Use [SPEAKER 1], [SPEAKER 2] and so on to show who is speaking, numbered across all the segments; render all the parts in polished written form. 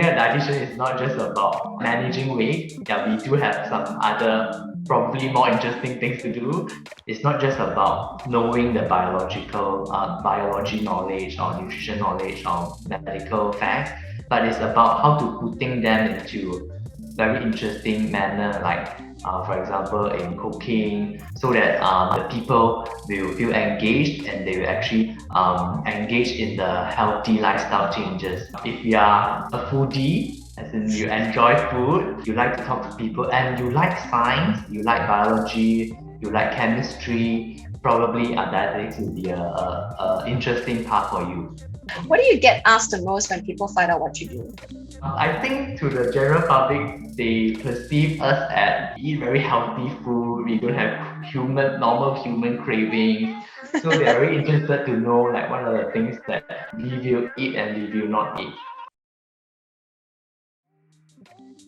[SPEAKER 1] being a dietitian is not just about managing weight. Yeah, we do have some other probably more interesting things to do. It's not just about knowing the biology knowledge or nutrition knowledge or medical facts, but it's about how to putting them into very interesting manner, like for example in cooking, so that the people will feel engaged and they will actually engage in the healthy lifestyle changes. If you are a foodie, as in you enjoy food, you like to talk to people, and you like science, you like biology, you like chemistry, probably dietetics will be a interesting path for you.
[SPEAKER 2] What do you get asked the most when people find out what you do?
[SPEAKER 1] I think to the general public, they perceive us as eat very healthy food. We don't have normal human cravings. So they're very interested to know like what are the things that we will eat and we will not eat.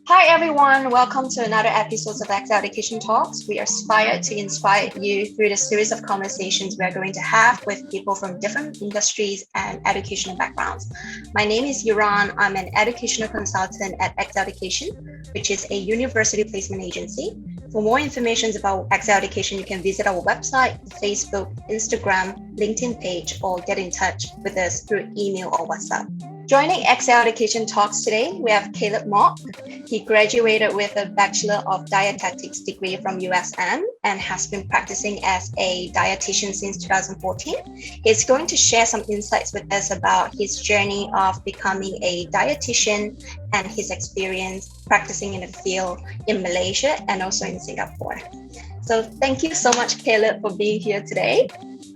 [SPEAKER 2] Hi everyone, welcome to another episode of 𝐂𝐚𝐥𝐞𝐛 Talks. We aspire to inspire you through the series of conversations we're going to have with people from different industries and educational backgrounds. My name is Yuran. I'm an educational consultant at 𝐂𝐚𝐥𝐿, which is a university placement agency. For more information about 𝐂𝐚𝐥𝐿, you can visit our website, Facebook, Instagram, LinkedIn page, or get in touch with us through email or WhatsApp. Joining 𝐂𝐚𝐥𝐿 Talks today, we have 𝐂𝐚𝐥𝐿. He graduated with a Bachelor of Dietetics degree from USM and has been practicing as a dietitian since 2014. He's going to share some insights with us about his journey of becoming a dietitian and his experience practicing in the field in Malaysia and also in Singapore. So thank you so much, 𝐂𝐚𝐥𝐿, for being here today.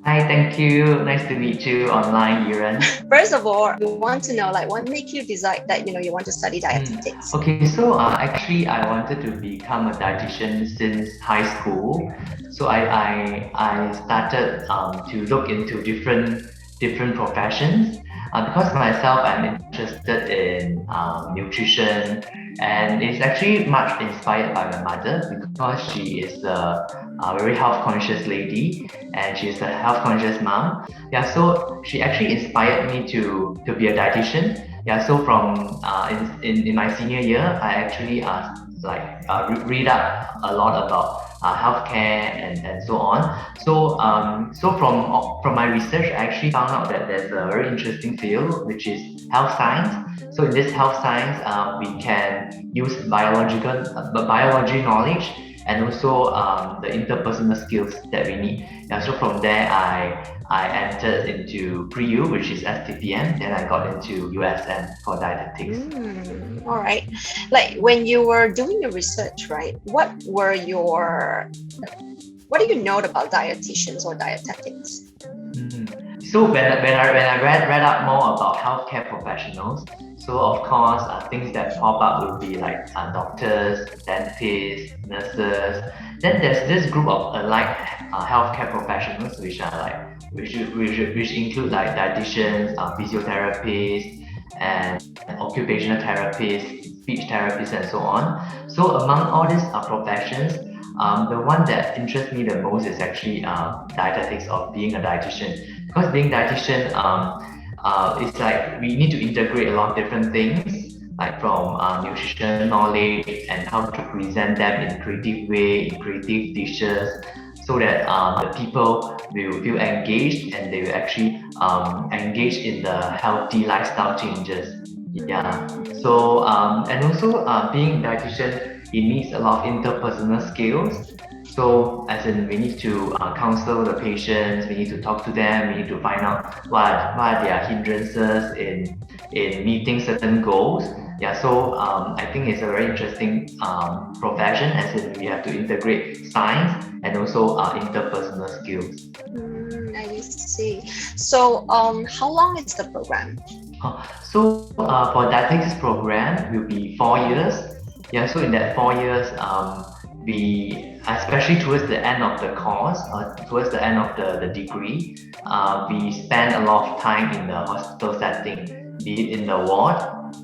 [SPEAKER 1] Hi, thank you. Nice to meet you online, Yuran.
[SPEAKER 2] First of all, we want to know what made you decide that you want to study dietetics?
[SPEAKER 1] Okay, so actually I wanted to become a dietitian since high school. So I started to look into different professions because myself I'm interested in nutrition, and it's actually much inspired by my mother because she is a very health conscious lady and she's a health conscious mom. Yeah, so she actually inspired me to be a dietitian. Yeah, so from in my senior year, I actually read up a lot about healthcare and so on. So from my research, I actually found out that there's a very interesting field which is health science. So in this health science, we can use biology knowledge and also the interpersonal skills that we need. Yeah, so from there, I entered into pre-U, which is STPM. Then I got into USM for dietetics.
[SPEAKER 2] All right. Like when you were doing your research, right? What do you know about dietitians or dietetics?
[SPEAKER 1] So when I read up more about healthcare professionals, so of course things that pop up will be like doctors, dentists, nurses. Then there's this group of allied healthcare professionals which include like dietitians, physiotherapists, and occupational therapists, speech therapists, and so on. So among all these professions, the one that interests me the most is actually dietetics, or being a dietitian. Because being dietitian, it's like we need to integrate a lot of different things, like from nutrition knowledge and how to present them in creative way, in creative dishes, so that the people will feel engaged and they will actually engage in the healthy lifestyle changes. Yeah. So and also being a dietitian, it needs a lot of interpersonal skills. So as in we need to counsel the patients, we need to talk to them, we need to find out what are their hindrances in meeting certain goals. Yeah, so I think it's a very interesting profession, as in we have to integrate science and also interpersonal skills.
[SPEAKER 2] I see. So how long is the program?
[SPEAKER 1] So for dietetics program will be 4 years. Yeah, so in that 4 years, we, especially towards the end of the course, towards the end of the degree, we spend a lot of time in the hospital setting, be it in the ward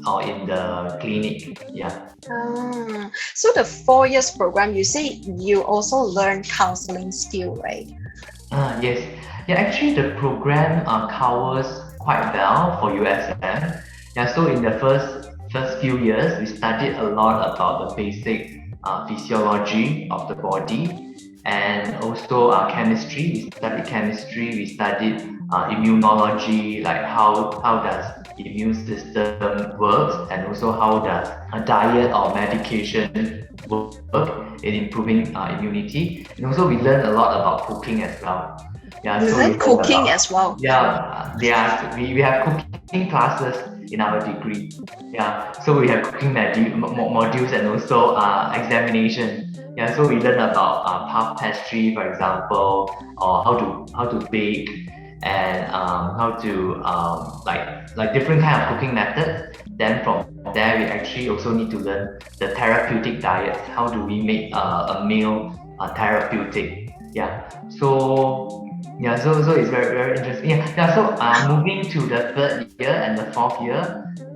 [SPEAKER 1] or in the clinic. Yeah.
[SPEAKER 2] So the 4 years program, you say you also learn counseling skill, right?
[SPEAKER 1] Yes. Yeah, actually the program covers quite well for USM. Yeah, so in the first first few years, we studied a lot about the basic physiology of the body, and also chemistry. We studied chemistry, we studied immunology, like how does immune system works, and also how does a diet or medication work in improving immunity. And also we learn a lot about cooking as well. Yeah,
[SPEAKER 2] You
[SPEAKER 1] so
[SPEAKER 2] learn cooking as well.
[SPEAKER 1] yeah, we have cooking classes in our degree. Yeah, so we have cooking modules and also examination. Yeah, so we learn about puff pastry, for example, or how to bake, and how to like different kind of cooking methods. Then from there, we actually also need to learn the therapeutic diets. How do we make a meal therapeutic? Yeah, so so it's very interesting. So moving to the third year and the fourth year,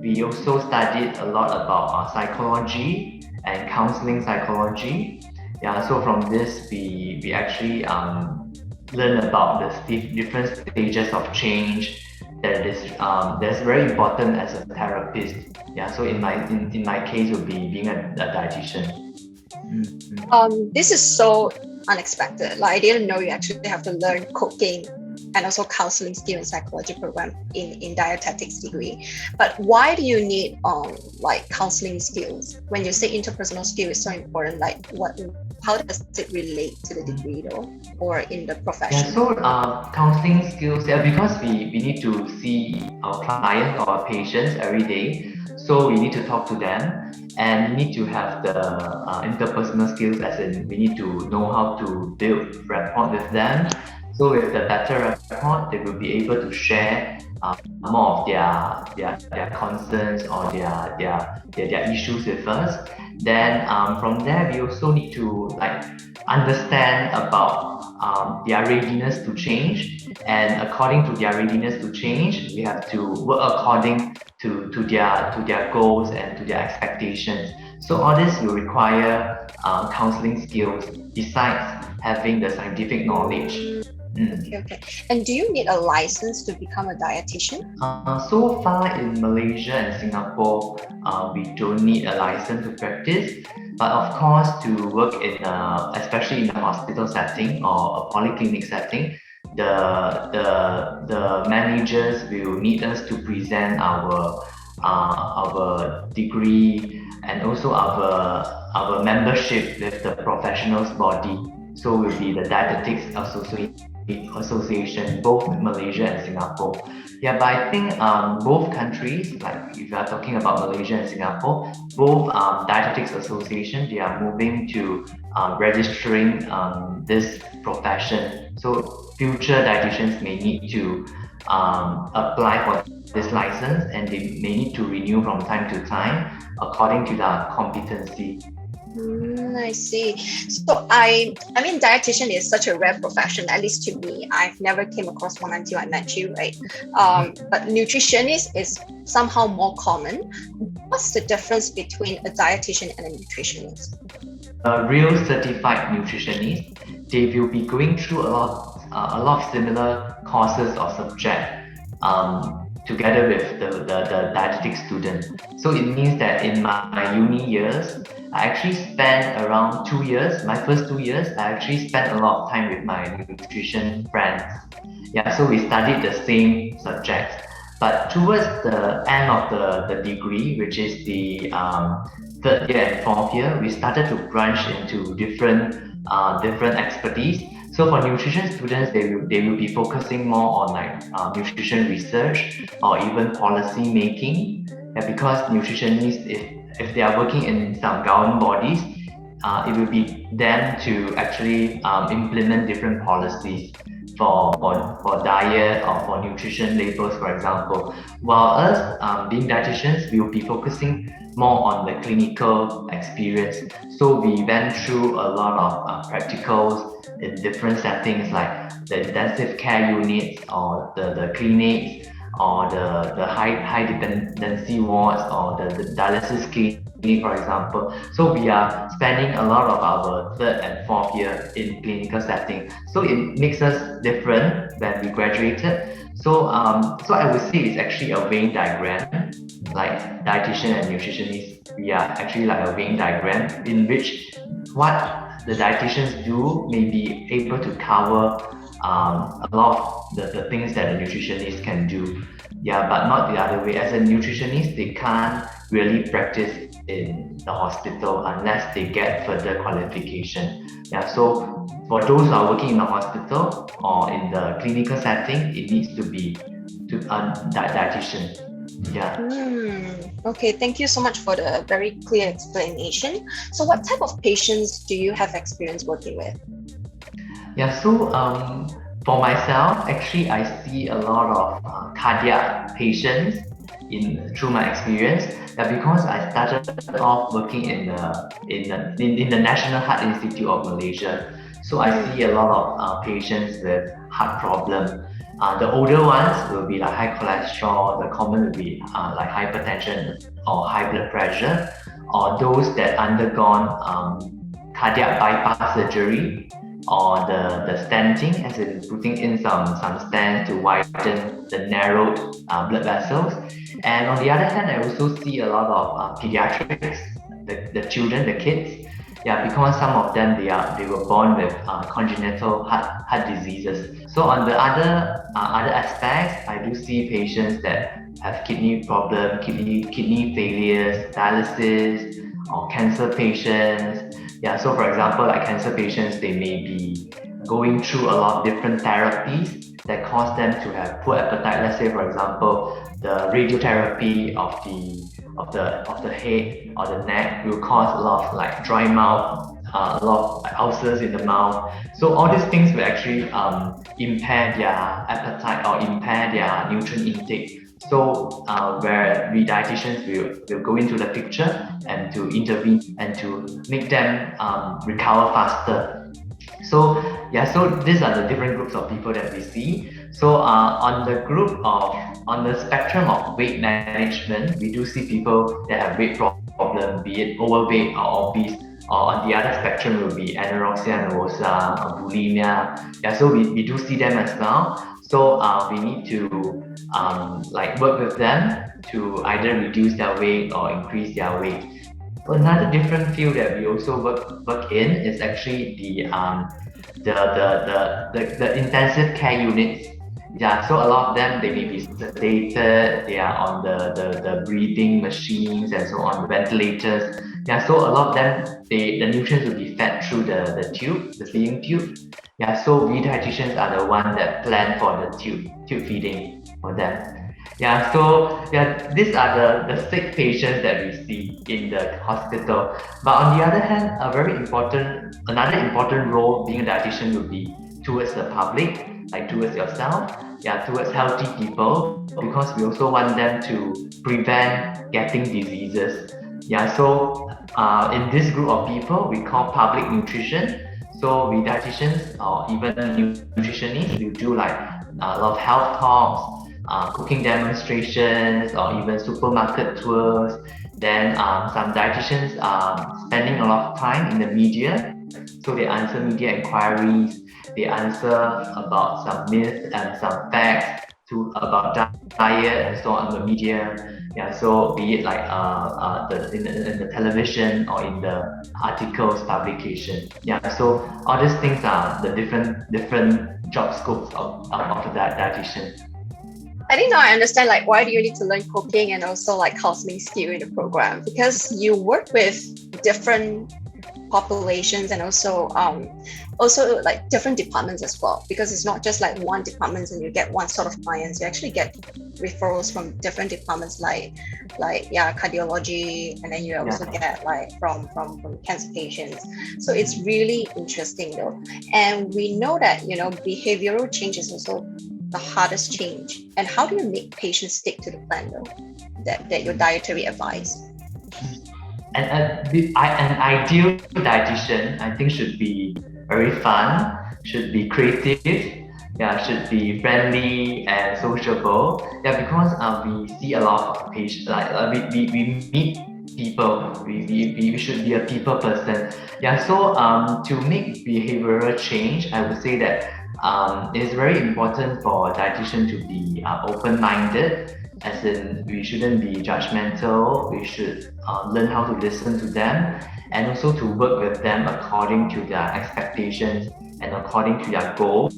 [SPEAKER 1] we also studied a lot about psychology and counseling psychology. Yeah, so from this we actually learn about the different stages of change that is that's very important as a therapist. Yeah, so in my case would be being a dietitian.
[SPEAKER 2] This is so unexpected. Like, I didn't know you actually have to learn cooking and also counseling skill and psychology program in dietetics degree. But why do you need like counseling skills? When you say interpersonal skill is so important, like how does it relate to the degree though, or in the profession?
[SPEAKER 1] Yeah, so counseling skills, because we need to see our clients or our patients every day. So we need to talk to them, and we need to have the interpersonal skills, as in we need to know how to build rapport with them. So with the better rapport, they will be able to share more of their concerns or their issues with us. Then from there, we also need to like understand about their readiness to change, and according to their readiness to change, we have to work according to their goals and to their expectations. So all this will require counseling skills besides having the scientific knowledge.
[SPEAKER 2] Okay. And do you need a license to become a dietitian?
[SPEAKER 1] So far in Malaysia and Singapore, we don't need a license to practice. But of course, to work in especially in a hospital setting or a polyclinic setting, the managers will need us to present our degree and also our membership with the professionals body. So will be the Dietetics Association, both Malaysia and Singapore. Yeah, but I think both countries, like if you are talking about Malaysia and Singapore, both Dietetics Association, they are moving to registering this profession. So future dietitians may need to apply for this license, and they may need to renew from time to time according to their competency.
[SPEAKER 2] I see. So I mean, dietitian is such a rare profession, at least to me. I've never came across one until I met you, right? But nutritionist is somehow more common. What's the difference between a dietitian and a nutritionist?
[SPEAKER 1] A real certified nutritionist, they will be going through a lot of similar courses or subjects together with the dietetic student. So it means that in my uni years, I actually spent around 2 years. My first 2 years, I actually spent a lot of time with my nutrition friends. Yeah, so we studied the same subjects. But towards the end of the degree, which is the third year and fourth year, we started to branch into different expertise. So for nutrition students, they will be focusing more on like nutrition research or even policy making. Yeah, because nutritionists, if they are working in some government bodies, it will be them to actually implement different policies for diet or for nutrition labels, for example. While us being dietitians, we will be focusing more on the clinical experience. So we went through a lot of practicals in different settings, like the intensive care units or the clinics, or the high dependency wards, or the dialysis clinic, for example. So we are spending a lot of our third and fourth year in clinical setting. So it makes us different when we graduated. So I would say it's actually a Venn diagram, like dietitian and nutritionist. We are actually like a Venn diagram in which what the dietitians do may be able to cover a lot of the things that a nutritionist can do. Yeah, but not the other way. As a nutritionist, they can't really practice in the hospital unless they get further qualification. Yeah, so for those who are working in the hospital or in the clinical setting, it needs to be to a dietitian. Yeah.
[SPEAKER 2] Okay, thank you so much for the very clear explanation. So what type of patients do you have experience working with?
[SPEAKER 1] Yeah, so for myself, actually, I see a lot of cardiac patients through my experience. Because I started off working in the National Heart Institute of Malaysia, so I see a lot of patients with heart problem. The older ones will be like high cholesterol. The common will be like hypertension or high blood pressure, or those that undergone cardiac bypass surgery or the stenting, as in putting in some stents to widen the narrowed blood vessels. And on the other hand, I also see a lot of pediatrics, the children, the kids. Yeah, because some of them they were born with congenital heart diseases. So on the other aspects, I do see patients that have kidney problem, kidney failures, dialysis, or cancer patients. Yeah, so for example, like cancer patients, they may be going through a lot of different therapies that cause them to have poor appetite. Let's say, for example, the radiotherapy of the head or the neck will cause a lot of like dry mouth, a lot of ulcers in the mouth. So all these things will actually impair their appetite or impair their nutrient intake. So where we dietitians will go into the picture and to intervene and to make them recover faster. So yeah, so these are the different groups of people that we see. So on the spectrum of weight management, we do see people that have weight problem, be it overweight or obese. Or on the other spectrum will be anorexia nervosa or bulimia. Yeah, so we do see them as well. So we need to like work with them to either reduce their weight or increase their weight. Another different field that we also work in is actually the intensive care units. Yeah, so a lot of them, they may be sedated, they are on the breathing machines and so on, ventilators. Yeah, so a lot of them, the nutrients will be fed through the tube, the feeding tube. Yeah, so we dietitians are the one that plan for the tube feeding for them. Yeah, so yeah, these are the sick patients that we see in the hospital. But on the other hand, another important role being a dietitian would be towards the public, like towards yourself, yeah, towards healthy people, because we also want them to prevent getting diseases. Yeah, so in this group of people, we call public nutrition. So we dietitians or even nutritionists, we do like a lot of health talks, cooking demonstrations, or even supermarket tours. Then some dietitians are spending a lot of time in the media, so they answer media inquiries, they answer about some myths and some facts about diet and so on in the media. Yeah, so be it like in the television or in the articles publication. Yeah, so all these things are the different job scopes of the dietitian.
[SPEAKER 2] I think now I understand like why do you need to learn cooking and also like counseling skill in the program, because you work with different populations and also like different departments as well, because it's not just like one department and you get one sort of clients. You actually get referrals from different departments like cardiology, and then you also get like from cancer patients. So it's really interesting though. And we know that behavioral change is also the hardest change. And how do you make patients stick to the plan though, that your dietary advice?
[SPEAKER 1] An ideal dietitian, I think, should be very fun, should be creative, yeah, should be friendly and sociable. Yeah, because we see a lot of patients, like we meet people, we should be a people person. Yeah, so to make behavioral change, I would say that it is very important for a dietitian to be open-minded, as in we shouldn't be judgmental. We should learn how to listen to them, and also to work with them according to their expectations and according to their goals.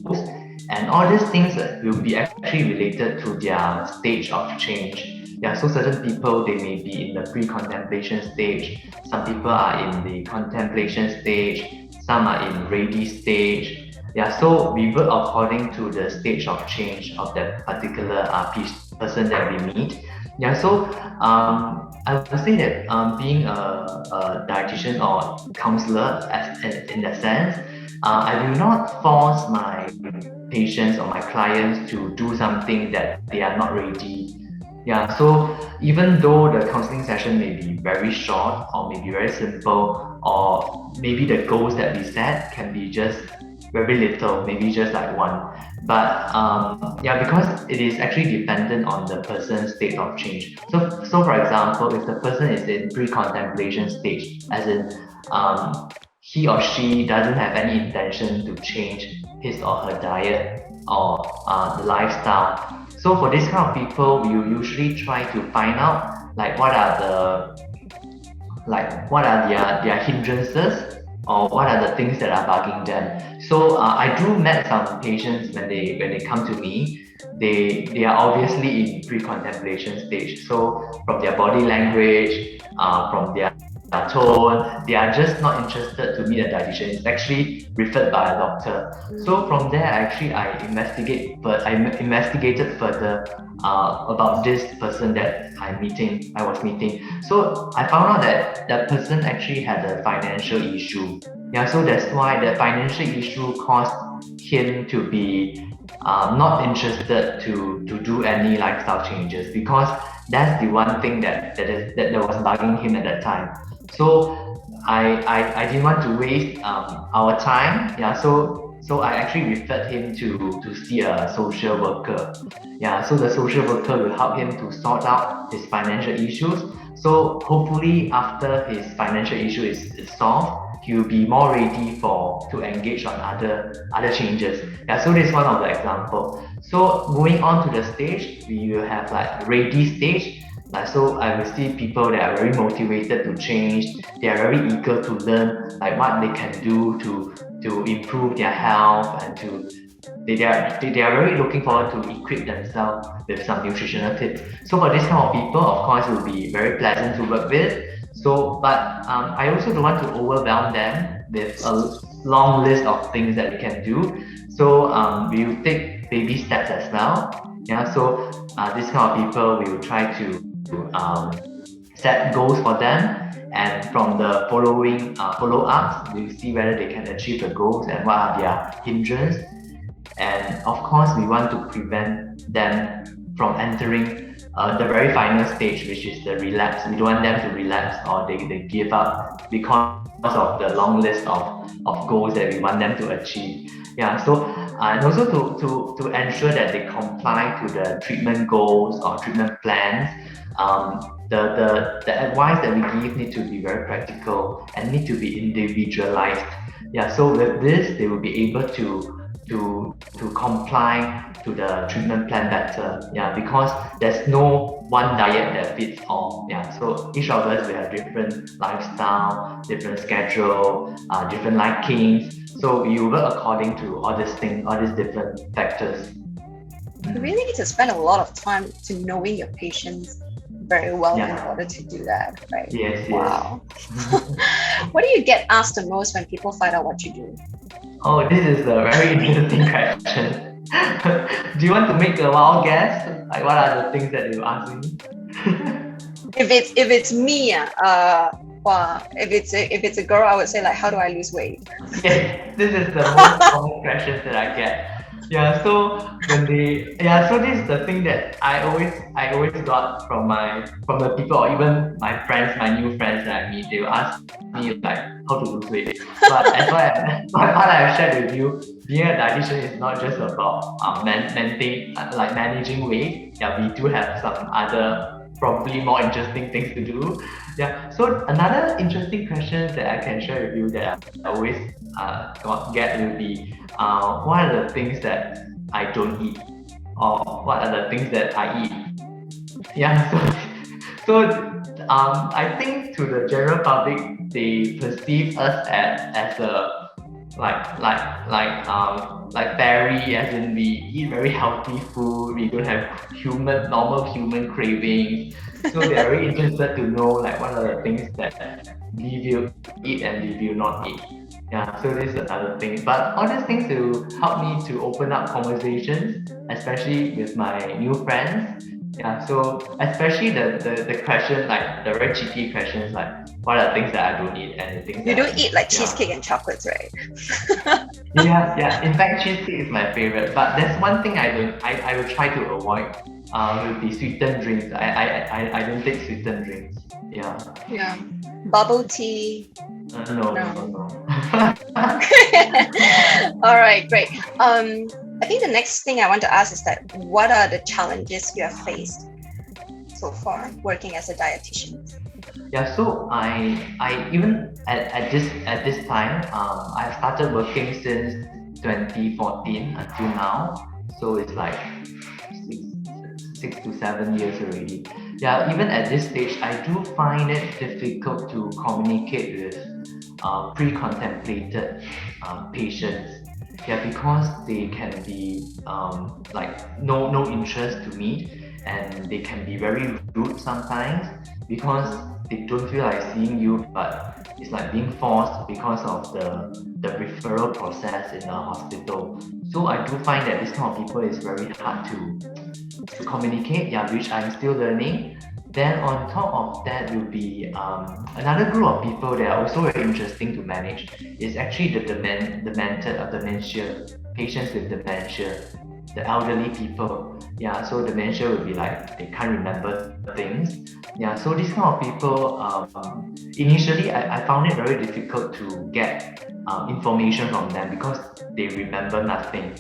[SPEAKER 1] And all these things will be actually related to their stage of change. Yeah, so certain people, they may be in the pre-contemplation stage. Some people are in the contemplation stage. Some are in ready stage. Yeah, so we work according to the stage of change of that particular person that we meet. Yeah, so I would say that being a dietitian or counselor, in that sense, I do not force my patients or my clients to do something that they are not ready. Yeah, so even though the counseling session may be very short or maybe very simple, or maybe the goals that we set can be just very little, maybe just like one. But yeah, because it is actually dependent on the person's state of change. So for example, if the person is in pre-contemplation stage, as in he or she doesn't have any intention to change his or her diet or the lifestyle. So for this kind of people, we usually try to find out like what are their hindrances, or what are the things that are bugging them. So I do met some patients when they come to me. They are obviously in pre-contemplation stage. So from their body language, from their tone, they are just not interested to meet a dietitian. It's actually referred by a doctor. So from there, actually, I investigated further about this person that I was meeting. So I found out that that person actually had a financial issue. Yeah, so that's why the financial issue caused him to be not interested to do any lifestyle changes, because that's the one thing that was bugging him at that time. So I didn't want to waste our time. Yeah, so I actually referred him to see a social worker. Yeah, so the social worker will help him to sort out his financial issues. So hopefully after his financial issue is solved, he will be more ready to engage on other changes. Yeah, so this is one of the example. So moving on to the stage, we will have like ready stage. So I will see people that are very motivated to change. They are very eager to learn like what they can do to improve their health, and they are very looking forward to equip themselves with some nutritional tips. So for this kind of people, of course, it will be very pleasant to work with. So, but I also don't want to overwhelm them with a long list of things that we can do. So we will take baby steps as well. Yeah, so this kind of people, we will try to set goals for them, and from the following follow-ups, we'll see whether they can achieve the goals and what are their hindrances. And of course, we want to prevent them from entering the very final stage, which is the relapse. We don't want them to relapse or they give up because of the long list of goals that we want them to achieve. Yeah, so and also to ensure that they comply to the treatment goals or treatment plans. The advice that we give need to be very practical and need to be individualized. Yeah, so with this, they will be able to comply to the treatment plan better. Yeah, because there's no one diet that fits all. Yeah, so each of us will have different lifestyle, different schedule, different likings. So you work according to all these things, all these different factors.
[SPEAKER 2] You really need to spend a lot of time to knowing your patients very well in order to do that, right?
[SPEAKER 1] Yes.
[SPEAKER 2] Wow. What do you get asked the most when people find out what you do?
[SPEAKER 1] Oh, this is a very interesting question. Do you want to make a wild guess? Like, what are the things that you ask me?
[SPEAKER 2] If it's me, if it's a girl, I would say like, how do I lose weight?
[SPEAKER 1] Yes, this is the most common questions that I get. Yeah, so so this is the thing that I always got from the people, or even my friends, my new friends that I meet. They will ask me like how to lose weight. But as what I have shared with you, being a dietitian is not just about managing weight. Yeah, we do have some other probably more interesting things to do. Yeah. So another interesting question that I can share with you that I always get will be, what are the things that I don't eat, or what are the things that I eat? Yeah. So I think to the general public, they perceive us as a like fairy, as in we eat very healthy food, we don't have normal human cravings. So they are very interested to know like what are the things that we will eat and we will not eat. Yeah, so this is another thing. But all these things will help me to open up conversations, especially with my new friends. Yeah, so especially the question, like the very cheeky questions, like what are the things that I don't eat and the things
[SPEAKER 2] You
[SPEAKER 1] that I
[SPEAKER 2] don't eat like
[SPEAKER 1] yeah.
[SPEAKER 2] cheesecake and chocolates, right?
[SPEAKER 1] Yeah. In fact, cheesecake is my favorite. But there's one thing I will try to avoid. Will be sweetened drinks. I don't take sweetened drinks. Yeah.
[SPEAKER 2] Yeah. Bubble tea.
[SPEAKER 1] No.
[SPEAKER 2] All right, great. I think the next thing I want to ask is that what are the challenges you have faced so far working as a dietitian?
[SPEAKER 1] Yeah, so I even at this time, I started working since 2014 until now. So it's like 6 to 7 years already. Yeah, even at this stage, I do find it difficult to communicate with pre-contemplated patients. Yeah, because they can be like no interest to me, and they can be very rude sometimes because they don't feel like seeing you, but it's like being forced because of the referral process in the hospital. So I do find that this kind of people is very hard to communicate, yeah, which I'm still learning. Then on top of that will be another group of people that are also very interesting to manage is actually the dementia, patients with dementia, the elderly people. Yeah, so dementia will be like they can't remember things. Yeah, so these kind of people, initially I found it very difficult to get information from them because they remember nothing.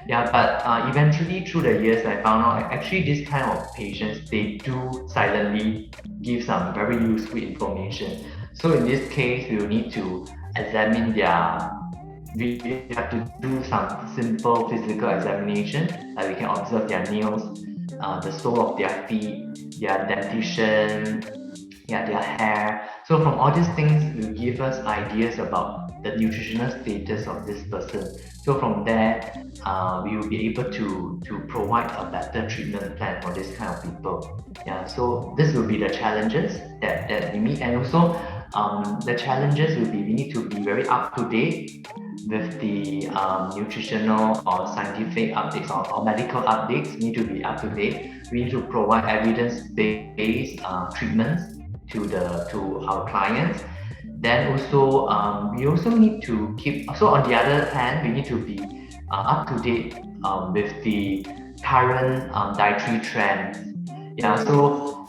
[SPEAKER 1] Yeah, but eventually through the years, I found out actually this kind of patients, they do silently give some very useful information. So in this case, we will need to examine we have to do some simple physical examination, like we can observe their nails, the sole of their feet, their dentition, yeah, their hair. So from all these things will give us ideas about the nutritional status of this person. So from there, we will be able to provide a better treatment plan for this kind of people. Yeah, so this will be the challenges that we meet, and also the challenges will be we need to be very up to date with the nutritional or scientific updates or medical updates. Need to be up to date. We need to provide evidence-based treatments to our clients. Then also we also need to keep. So on the other hand, we need to be up to date with the current dietary trends. So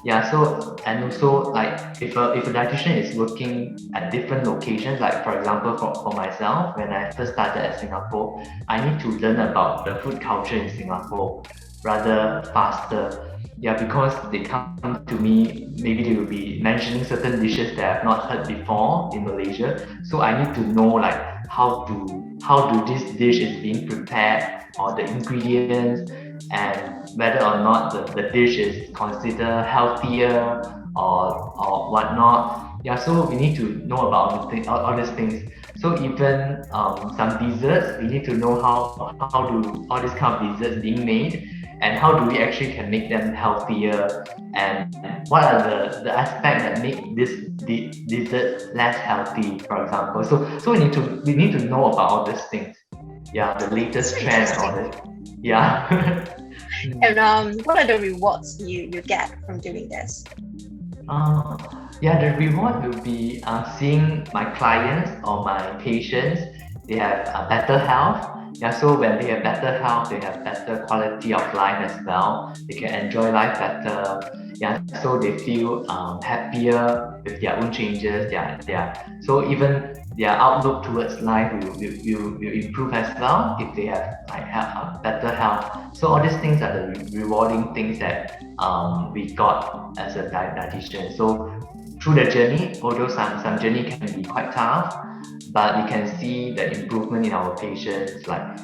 [SPEAKER 1] and also like if a dietitian is working at different locations, like for example for myself, when I first started at Singapore, I need to learn about the food culture in Singapore rather faster. Yeah, because they come to me, maybe they will be mentioning certain dishes that I've not heard before in Malaysia. So I need to know like how do this dish is being prepared, or the ingredients, and whether or not the dish is considered healthier or whatnot. Yeah, so we need to know about all these things. So even some desserts, we need to know how do all these kind of desserts being made, and how do we actually can make them healthier, and what are the aspects that make this dessert less healthy, for example. So we need to know about all these things. Yeah, the latest trends and all this. Yeah.
[SPEAKER 2] And what are the rewards you get from doing this?
[SPEAKER 1] Yeah, the reward will be seeing my clients or my patients, they have better health. Yeah, so when they have better health, they have better quality of life as well. They can enjoy life better. Yeah, so they feel happier with their own changes, so even their outlook towards life will improve as well if they have like better health. So all these things are the rewarding things that we got as a dietitian. So through the journey, although some journey can be quite tough, but we can see the improvement in our patients. Like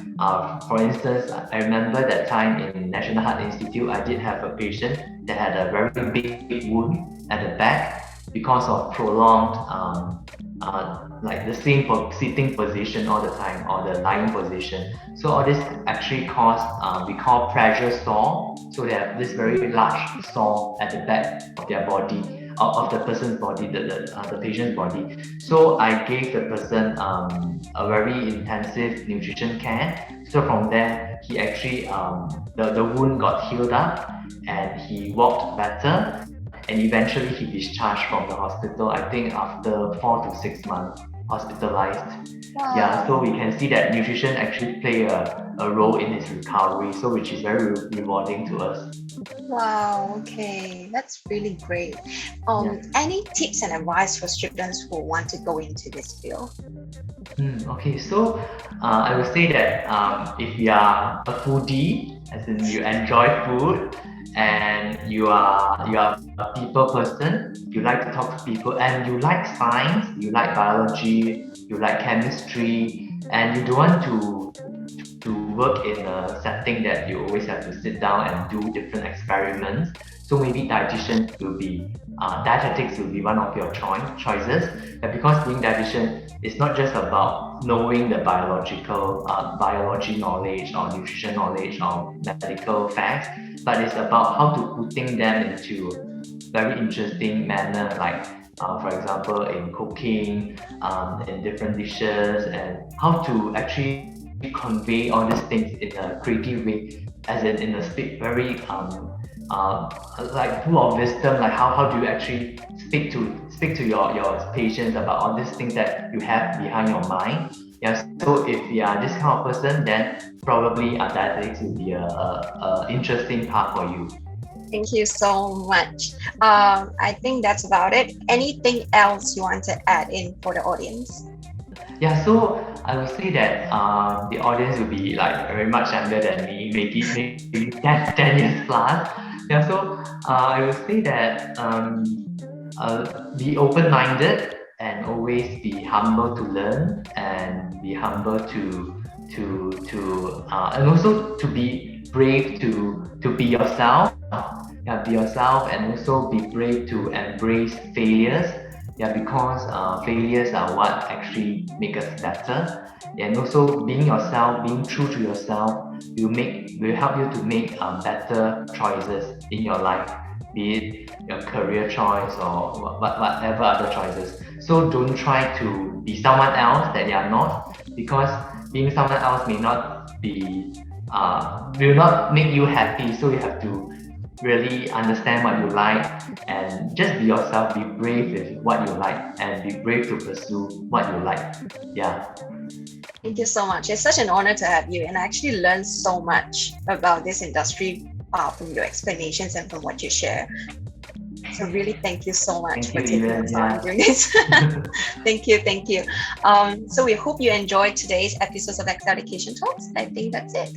[SPEAKER 1] for instance, I remember that time in National Heart Institute, I did have a patient that had a very big wound at the back because of prolonged like the same sitting position all the time or the lying position. So all this actually caused we call pressure sore. So they have this very large sore at the back of their body, of the person's body, the patient's body. So I gave the person a very intensive nutrition care. So from there, he actually the wound got healed up and he walked better. And eventually he discharged from the hospital, I think after 4 to 6 months hospitalized.
[SPEAKER 2] Wow.
[SPEAKER 1] Yeah, so we can see that nutrition actually play a role in his recovery, so which is very rewarding to us.
[SPEAKER 2] Wow, okay, that's really great. Any tips and advice for students who want to go into this field?
[SPEAKER 1] Okay, so I would say that if you are a foodie, as in you enjoy food, and you are a people person, you like to talk to people, and you like science, you like biology, you like chemistry, and you don't want to work in a setting that you always have to sit down and do different experiments. So maybe dietitian will be dietetics will be one of your choices. And because being dietitian is not just about knowing the biology knowledge or nutrition knowledge or medical facts, but it's about how to putting them into very interesting manner, like for example in cooking, in different dishes, and how to actually convey all these things in a creative way, as in a very like full of wisdom, like how do you actually speak to your patients about all these things that you have behind your mind. Yeah, so if you are this kind of person, then probably dietetics will be a interesting path for you.
[SPEAKER 2] Thank you so much. I think that's about it. Anything else you want to add in for the audience?
[SPEAKER 1] Yeah, so I would say that the audience will be like very much younger than me, maybe 10 years plus. Yeah, so I would say that be open-minded and always be humble to learn and be humble and also to be brave to be yourself. Yeah, be yourself, and also be brave to embrace failures. Yeah, because failures are what actually make us better. And also being yourself, being true to yourself will help you to make better choices in your life, be it your career choice or whatever other choices. So don't try to be someone else that you are not, because being someone else may not will not make you happy. So you have to really understand what you like and just be yourself, be brave with what you like, and be brave to pursue what you like. Yeah.
[SPEAKER 2] Thank you so much. It's such an honor to have you, and I actually learned so much about this industry from your explanations and from what you share. So really, thank you so much for taking the time doing this. Thank you. So we hope you enjoyed today's episodes of Excel Education Talks. I think that's it.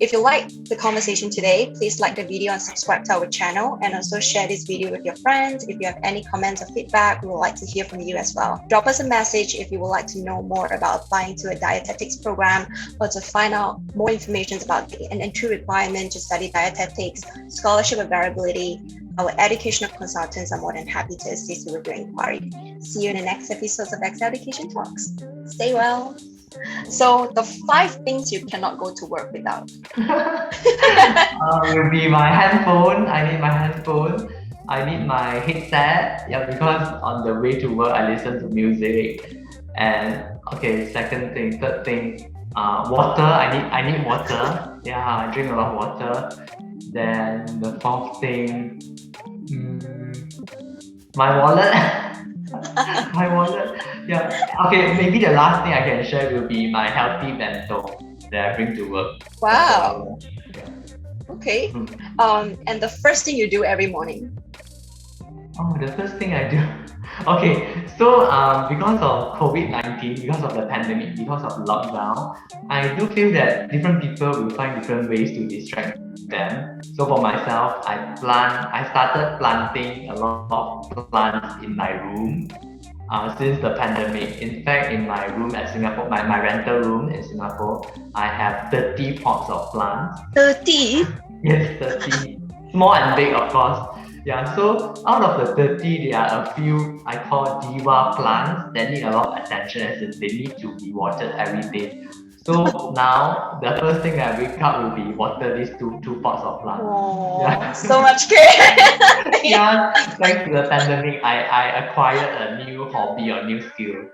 [SPEAKER 2] If you like the conversation today, please like the video and subscribe to our channel, and also share this video with your friends. If you have any comments or feedback, we would like to hear from you as well. Drop us a message if you would like to know more about applying to a dietetics program, or to find out more information about an entry requirement to study dietetics, scholarship availability. Our educational consultants are more than happy to assist you with your inquiry. See you in the next episodes of Excel Education Talks. Stay well. So the 5 things you cannot go to work without.
[SPEAKER 1] Will be my handphone. I need my handphone. I need my headset. Yeah, because on the way to work I listen to music. And okay, third thing, water. I need water. Yeah, I drink a lot of water. Then the 4th thing, my wallet. My wallet. Yeah. Okay, maybe the last thing I can share will be my healthy bento that I bring to work.
[SPEAKER 2] Wow. Okay. And the first thing you do every morning?
[SPEAKER 1] Oh, the first thing I do. Okay, so because of COVID-19, because of the pandemic, because of lockdown, I do feel that different people will find different ways to distract them. So for myself, I started planting a lot of plants in my room since the pandemic. In fact, in my room at Singapore, my rental room in Singapore, I have 30 pots of plants.
[SPEAKER 2] 30?
[SPEAKER 1] Yes, 30. Small and big, of course. Yeah, so out of the 30, there are a few I call diva plants that need a lot of attention as in they need to be watered every day. So now the first thing I wake up will be water these two pots of plants.
[SPEAKER 2] Oh,
[SPEAKER 1] Yeah.
[SPEAKER 2] so much care.
[SPEAKER 1] Yeah, thanks to the pandemic, I acquired a new hobby or new skill.